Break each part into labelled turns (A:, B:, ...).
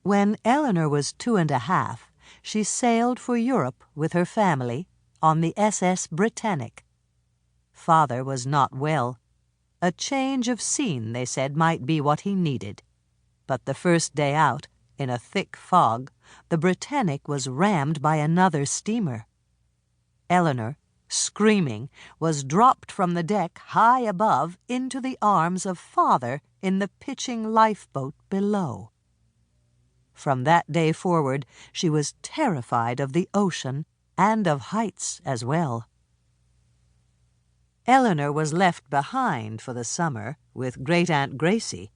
A: When Eleanor was 2½ she sailed for Europe with her family on the SS Britannic. Father was not well. A change of scene, they said, might be what he needed. But the first day out, in a thick fog, the Britannic was rammed by another steamer. Eleanor, screaming, was dropped from the deck high above into the arms of Father in the pitching lifeboat below. From that day forward, she was terrified of the ocean and of heights as well. Eleanor was left behind for the summer with Great-Aunt Gracie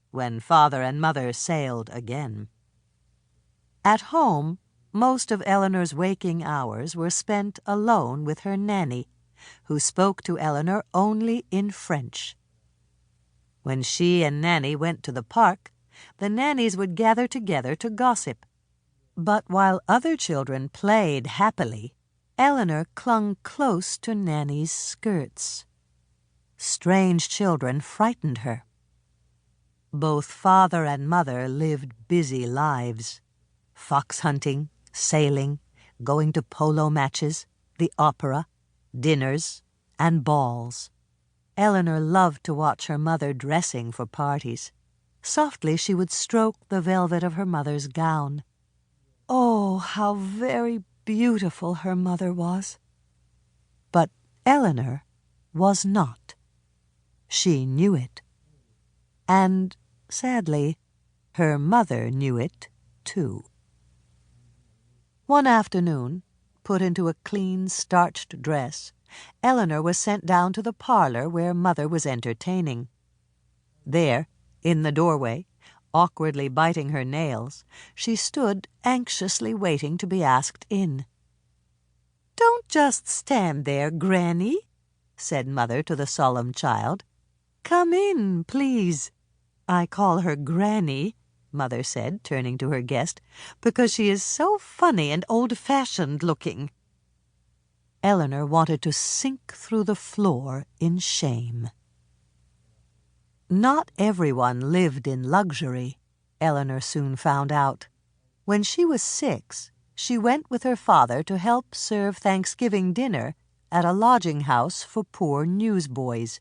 A: when Father and Mother sailed again. At home, most of Eleanor's waking hours were spent alone with her nanny, who spoke to Eleanor only in French. When she and Nanny went to the park, the nannies would gather together to gossip. But while other children played happily, Eleanor clung close to Nanny's skirts. Strange children frightened her. Both Father and Mother lived busy lives, fox hunting, sailing, going to polo matches, the opera, dinners, and balls. Eleanor loved to watch her mother dressing for parties. Softly she would stroke the velvet of her mother's gown. Oh, how very beautiful her mother was. But Eleanor was not. She knew it. And, sadly, her mother knew it, too. One afternoon, put into a clean, starched dress, Eleanor was sent down to the parlor where Mother was entertaining. There, in the doorway, awkwardly biting her nails, she stood anxiously waiting to be asked in. "Don't just stand there, Granny," said Mother to the solemn child. "Come in, please." "I call her Granny," Mother said, turning to her guest, "because she is so funny and old-fashioned looking." Eleanor wanted to sink through the floor in shame. Not everyone lived in luxury, Eleanor soon found out. When she was 6, she went with her father to help serve Thanksgiving dinner at a lodging house for poor newsboys.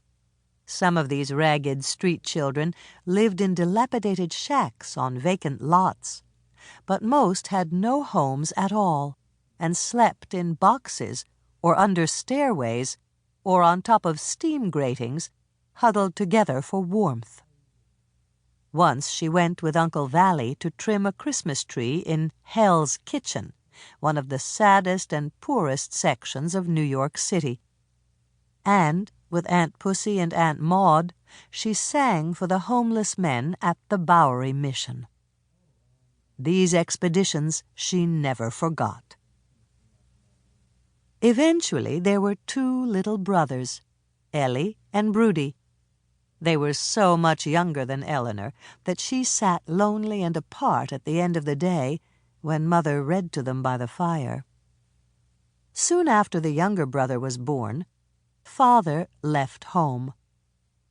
A: Some of these ragged street children lived in dilapidated shacks on vacant lots, but most had no homes at all and slept in boxes or under stairways or on top of steam gratings, huddled together for warmth. Once she went with Uncle Valley to trim a Christmas tree in Hell's Kitchen, one of the saddest and poorest sections of New York City. And, with Aunt Pussy and Aunt Maud, she sang for the homeless men at the Bowery Mission. These expeditions she never forgot. Eventually there were 2 little brothers, Ellie and Broody. They were so much younger than Eleanor that she sat lonely and apart at the end of the day when Mother read to them by the fire. Soon after the younger brother was born, Father left home.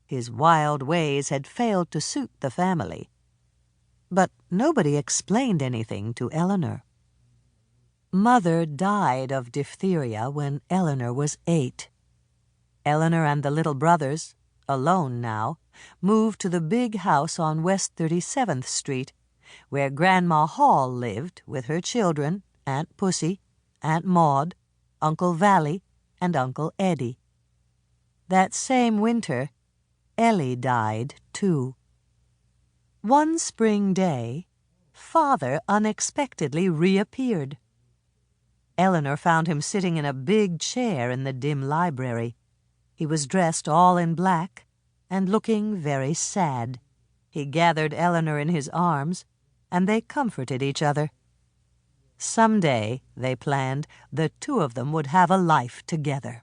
A: His wild ways had failed to suit the family. But nobody explained anything to Eleanor. Mother died of diphtheria when Eleanor was 8. Eleanor and the little brothers, alone now, moved to the big house on West 37th Street, where Grandma Hall lived with her children, Aunt Pussy, Aunt Maud, Uncle Valley, and Uncle Eddie. That same winter, Ellie died, too. One spring day, Father unexpectedly reappeared. Eleanor found him sitting in a big chair in the dim library. He was dressed all in black and looking very sad. He gathered Eleanor in his arms, and they comforted each other. Someday, they planned, the 2 of them would have a life together.